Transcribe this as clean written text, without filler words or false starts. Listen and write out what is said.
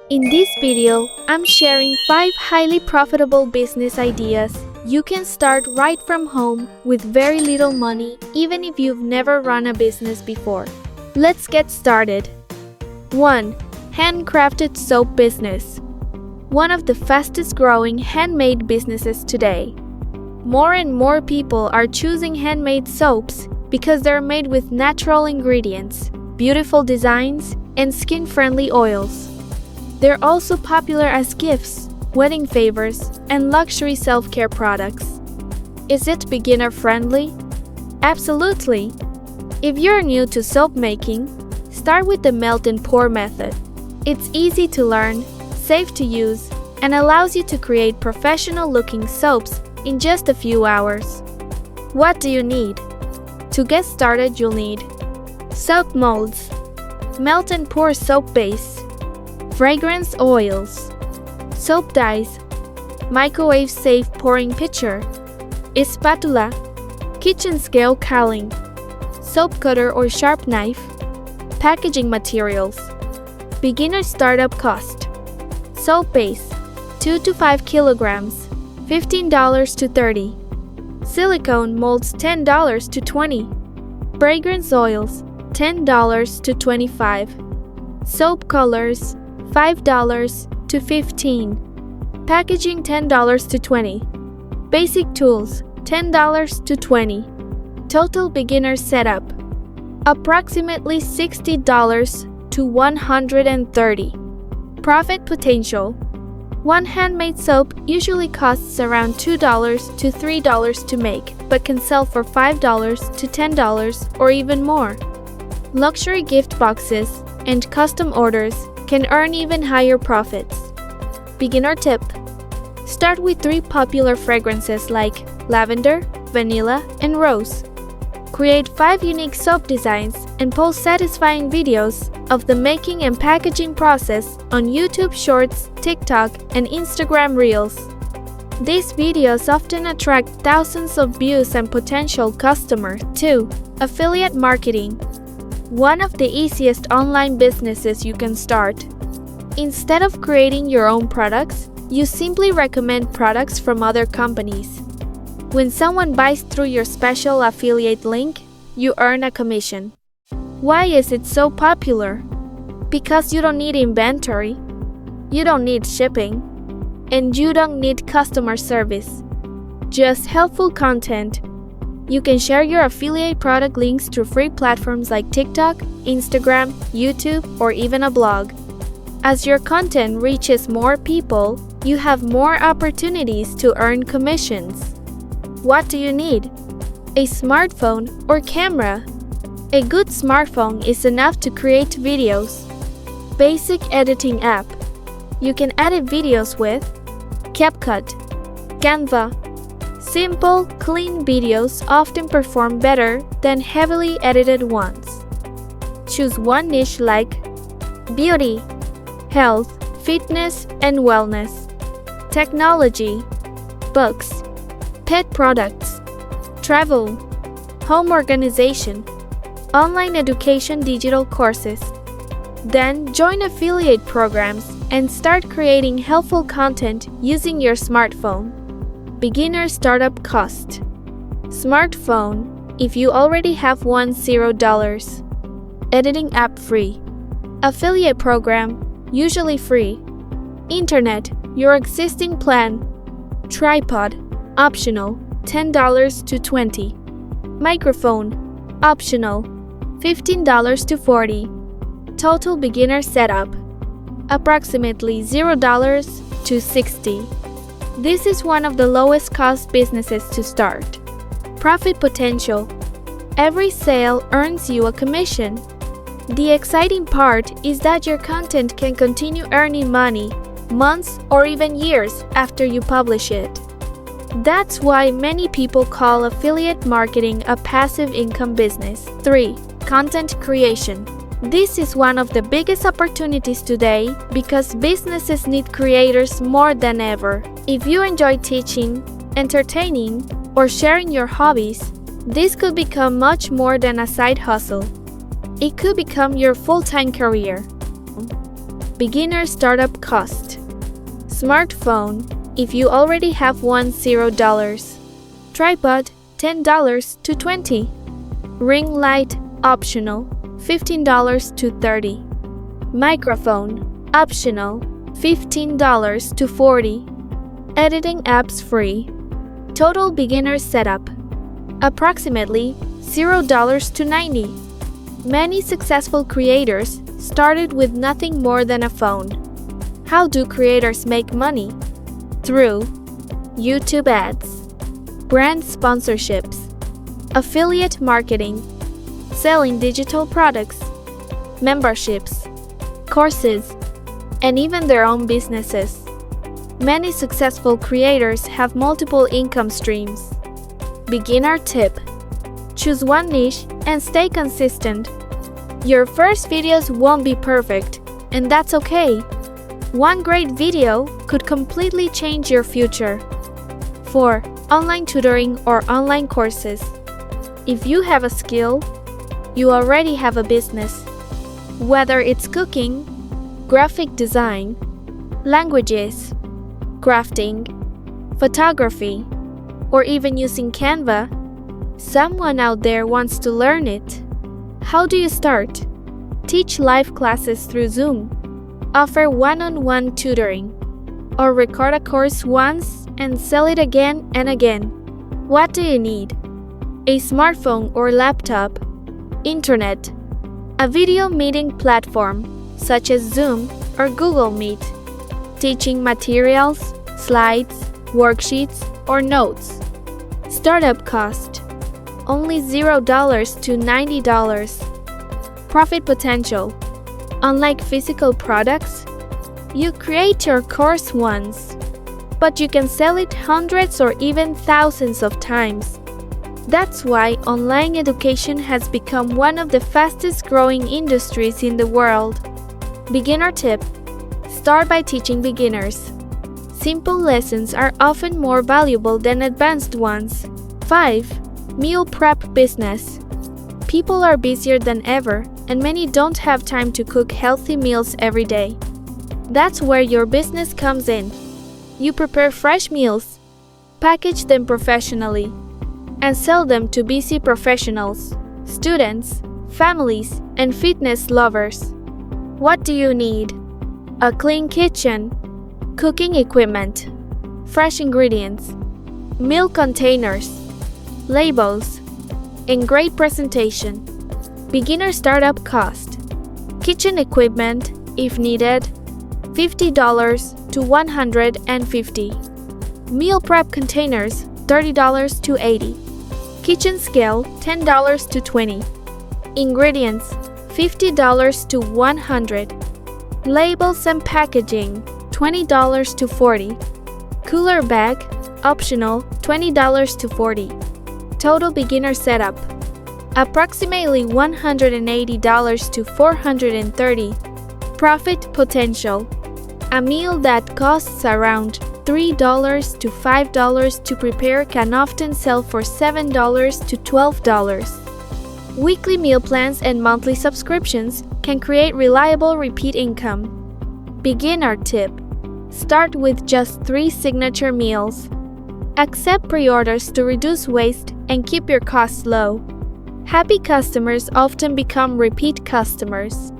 In this video, I'm sharing 5 highly profitable business ideas you can start right from home with very little money, even if you've never run a business before. Let's get started. 1. Handcrafted soap business. One of the fastest growing handmade businesses today. More and more people are choosing handmade soaps because they're made with natural ingredients, beautiful designs, and skin-friendly oils. They're also popular as gifts, wedding favors, and luxury self-care products. Is it beginner-friendly? Absolutely! If you're new to soap making, start with the melt and pour method. It's easy to learn, safe to use, and allows you to create professional-looking soaps in just a few hours. What do you need? To get started, you'll need soap molds, melt and pour soap base, fragrance oils, soap dyes, microwave-safe pouring pitcher, spatula, kitchen scale cowling, soap cutter or sharp knife, packaging materials. Beginner startup cost. Soap base, 2 to 5 kilograms, $15 to $30. Silicone molds, $10 to $20. Fragrance oils, $10 to $25. Soap colors, $5 to $15. Packaging, $10 to $20. Basic tools, $10 to $20. Total beginner setup, approximately $60 to $130. Profit potential. One handmade soap usually costs around $2 to $3 to make, but can sell for $5 to $10 or even more. Luxury gift boxes and custom orders can earn even higher profits. Beginner tip. Start with 3 popular fragrances like lavender, vanilla, and rose. Create 5 unique soap designs and post satisfying videos of the making and packaging process on YouTube Shorts, TikTok, and Instagram Reels. These videos often attract thousands of views and potential customers. 2. Affiliate marketing. One of the easiest online businesses you can start. Instead of creating your own products, you simply recommend products from other companies. When someone buys through your special affiliate link, you earn a commission. Why is it so popular? Because you don't need inventory, you don't need shipping, and you don't need customer service. Just helpful content. You can share your affiliate product links through free platforms like TikTok, Instagram, YouTube, or even a blog. As your content reaches more people, you have more opportunities to earn commissions. What do you need? A smartphone or camera? A good smartphone is enough to create videos. Basic editing app. You can edit videos with CapCut, Canva. Simple, clean videos often perform better than heavily edited ones. Choose one niche like beauty, health, fitness, and wellness, technology, books, pet products, travel, home organization, online education, digital courses. Then join affiliate programs and start creating helpful content using your smartphone. Beginner startup cost. Smartphone, if you already have one, $0. Editing app free. Affiliate program, usually free. Internet, your existing plan. Tripod, optional, $10 to $20. Microphone, optional, $15 to $40. Total beginner setup, approximately $0 to $60. This is one of the lowest cost businesses to start. Profit potential. Every sale earns you a commission. The exciting part is that your content can continue earning money months or even years after you publish it. That's why many people call affiliate marketing a passive income business. 3. Content creation. This is one of the biggest opportunities today because businesses need creators more than ever. If you enjoy teaching, entertaining, or sharing your hobbies, this could become much more than a side hustle. It could become your full-time career. Beginner startup cost. Smartphone, if you already have one, $0. Tripod, $10 to $20. Ring light, optional, $15 to $30. Microphone, optional, $15 to $40. Editing apps free. Total beginner setup, approximately $0 to $90. Many successful creators started with nothing more than a phone. How do creators make money? Through YouTube ads, brand sponsorships, affiliate marketing, selling digital products, memberships, courses, and even their own businesses. Many successful creators have multiple income streams. Beginner tip: choose one niche and stay consistent. Your first videos won't be perfect, and that's okay. One great video could completely change your future. 4. Online tutoring or online courses. If you have a skill, you already have a business. Whether it's cooking, graphic design, languages, crafting, photography, or even using Canva, someone out there wants to learn it. How do you start? Teach live classes through Zoom. Offer one-on-one tutoring. Or record a course once and sell it again and again. What do you need? A smartphone or laptop, internet, a video meeting platform such as Zoom or Google Meet, teaching materials, slides, worksheets, or notes. Startup cost, only $0 to $90. Profit potential, unlike physical products, you create your course once, but you can sell it hundreds or even thousands of times. That's why online education has become one of the fastest growing industries in the world. Beginner tip: start by teaching beginners. Simple lessons are often more valuable than advanced ones. 5. Meal prep business. People are busier than ever, and many don't have time to cook healthy meals every day. That's where your business comes in. You prepare fresh meals, package them professionally, and sell them to busy professionals, students, families, and fitness lovers. What do you need? A clean kitchen, cooking equipment, fresh ingredients, meal containers, labels, and great presentation. Beginner startup cost. Kitchen equipment, if needed, $50 to $150. Meal prep containers, $30 to $80. Kitchen scale, $10 to $20. Ingredients, $50 to $100. Labels and packaging, $20 to $40. Cooler bag, optional, $20 to $40. Total beginner setup, approximately $180 to $430. Profit potential, a meal that costs around $3 to $5 to prepare can often sell for $7 to $12. Weekly meal plans and monthly subscriptions can create reliable repeat income. Beginner tip: start with just 3 signature meals. Accept pre-orders to reduce waste and keep your costs low. Happy customers often become repeat customers.